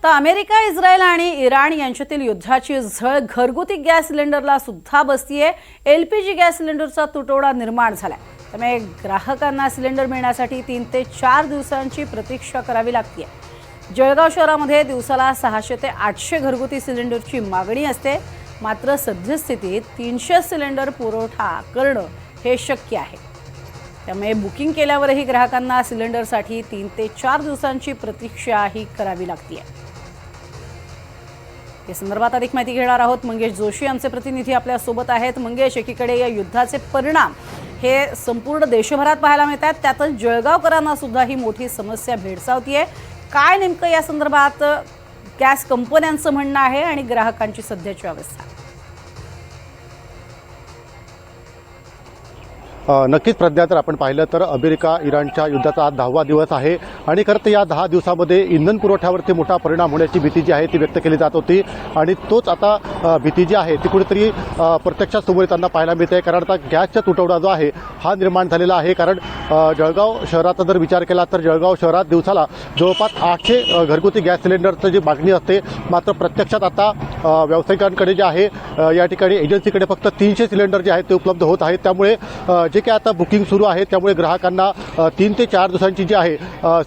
तर America, Israel आणि Iran यांच्यातील युद्धाची झळ घरगुती गॅस सिलेंडरला सुद्धा बसतीये। एलपीजी गॅस सिलेंडरचा तुटवडा निर्माण झालाय। त्यामुळे ग्राहकांना सिलेंडर मिळण्यासाठी 3 ते 4 दिवसांची प्रतीक्षा करावी लागते। जळगाव शहरामध्ये दिवसाला 600 ते 800 घरगुती सिलेंडरची मागणी असते। मात्र सद्यस्थितीत 300 सिलेंडर पुरवठा करणं हे शक्य आहे। त्यामुळे बुकिंग केल्यावरही ग्राहकांना सिलेंडरसाठी 3 ते 4 दिवसांची प्रतीक्षा ही करावी लागते। या संदर्भात अधिक माहिती घेणार आहोत। मंगेश जोशी आमचे प्रतिनिधी आपल्या सोबत आहेत। मंगेश, एकीकडे या युद्धाचे परिणाम हे संपूर्ण देशभरात पाहायला मिळतात, त्यातच जळगावकरांना सुद्धा ही मोठी समस्या भेडसावतीये। काय नेमकं या संदर्भात गॅस कंपन्यांचं म्हणणं आहे आणि ग्राहकांची सध्याची अवस्था? नक्कीच प्रज्ञा, तर आपण पाहिलं तर अमेरिका इराणच्या युद्धाचा आज 10वा दिवस आहे आणि खरं तर या 10 दिवसामध्ये इंधन पुरवठ्यावरती मोठा परिणाम होण्याची भीती जी आहे ती व्यक्त केली जात होती आणि तोच आता भीती जी आहे ती कुठेतरी प्रत्यक्षात समोर येताना पाहायला मिळते। कारण आता गॅसचा तुटवडा जो आहे हा निर्माण झालेला आहे। कारण जळगाव शहराचा जर विचार केला तर जळगाव शहरात दिवसाला जवळपास 800 घरगुती गॅस सिलेंडरची जी मागणी असते, मात्र प्रत्यक्षात आता व्यावसायिकांकडे जे आहे या ठिकाणी एजन्सीकडे फक्त 300 सिलेंडर जे आहेत ते उपलब्ध होत आहेत। त्यामुळे जे काही आता बुकिंग सुरू आहे त्यामुळे ग्राहकांना 3 ते 4 दिवसांची जी आहे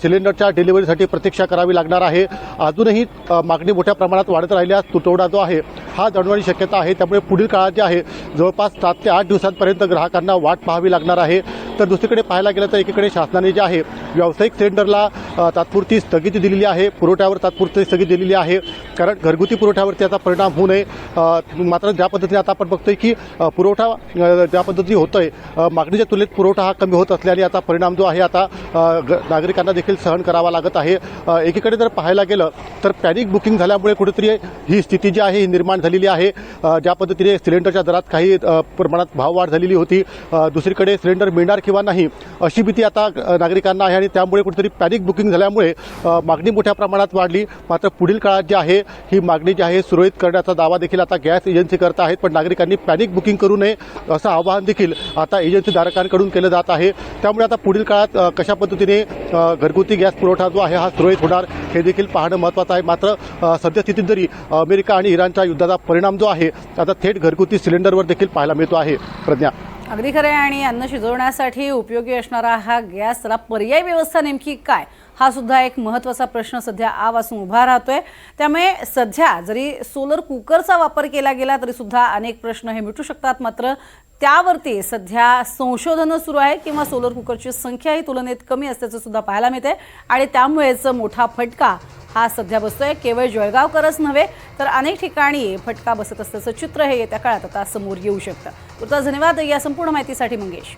सिलेंडरच्या डिलिव्हरीसाठी प्रतीक्षा करावी लागणार आहे। अजूनही मागणी मोठ्या प्रमाणात वाढत राहिल्यास तुटवडा जो आहे हा जाणवण्याची शक्यता आहे। त्यामुळे पुढील काळात जे आहे जवळपास 7 ते 8 दिवसांपर्यंत ग्राहकांना वाट पाहावी लागणार आहे। तर दुसरीकडे पाहायला गेलं तर एकीकडे शासनाने जे आहे व्यावसायिक सिलेंडरला तात्पुरती स्थगिती दिलेली आहे, पुरवठ्यावर तात्पुरती स्थगिती दिलेली आहे। कारण घरगुती पुरवठ्यावरती याचा परिणाम होऊ नये। मात्र ज्या पद्धतीने आता आपण बघतोय की पुरवठा ज्या पद्धतीने होतोय, मागणीच्या तुलनेत पुरवठा हा कमी होत असल्याने आता परिणाम जो आहे आता नागरिकांना देखील सहन करावा लागत आहे। एकीकडे जर पाहायला गेलं तर पॅनिक बुकिंग झाल्यामुळे कुठेतरी ही स्थिती जी आहे ही निर्माण झालेली आहे। ज्या पद्धतीने सिलेंडरच्या दरात काही प्रमाणात भाववाढ झालेली होती, दुसरीकडे सिलेंडर मिळणार किंवा नाही अशी भीती आता नागरिकांना आहे आणि त्यामुळे कुठेतरी पॅनिक बुकिंग झाल्यामुळे मागणी मोठ्या प्रमाणात वाढली। मात्र पुढील काळात जी आहे ही मागणी जी आहे सुरळीत करण्याचा दावा देखील आता गॅस एजन्सी करत आहेत। पण नागरिकांनी पॅनिक बुकिंग करू नये असं आवाहन देखील आता एजन्सीधारकांकडून केलं जात आहे। त्यामुळे आता पुढील काळात कशा पद्धतीने घरगुती गॅस पुरवठा जो आहे हा सुरळीत होणार हे देखील पाहणं महत्त्वाचं आहे। मात्र सद्यस्थितीत जरी अमेरिका आणि इराणच्या युद्धाचा परिणाम जो आहे आता थेट घरगुती सिलेंडरवर देखील पाहायला मिळतो आहे। प्रज्ञा, अगदी खरं आहे। आणि अन्न शिजवण्यासाठी उपयोगी असणारा हा गॅस, त्याला पर्यायी व्यवस्था नेमकी काय, हा सुद्धा एक महत्त्वाचा प्रश्न सध्या आवासून उभा राहतोय। त्यामुळे सध्या जरी सोलर कुकरचा वापर केला गेला तरी सुद्धा अनेक प्रश्न हे मिटू शकतात। मात्र त्यावरती सध्या संशोधनं सुरू आहे किंवा सोलर कुकरची संख्या ही तुलनेत कमी असल्याचं सुद्धा पाहायला मिळते आणि त्यामुळेच मोठा फटका हा सध्या बसतोय। केवळ जळगावकरच नव्हे तर अनेक ठिकाणी फटका बसत असल्याचं चित्र हे येत्या काळात आता समोर येऊ शकतं। तुर्तास धन्यवाद या संपूर्ण माहितीसाठी मंगेश।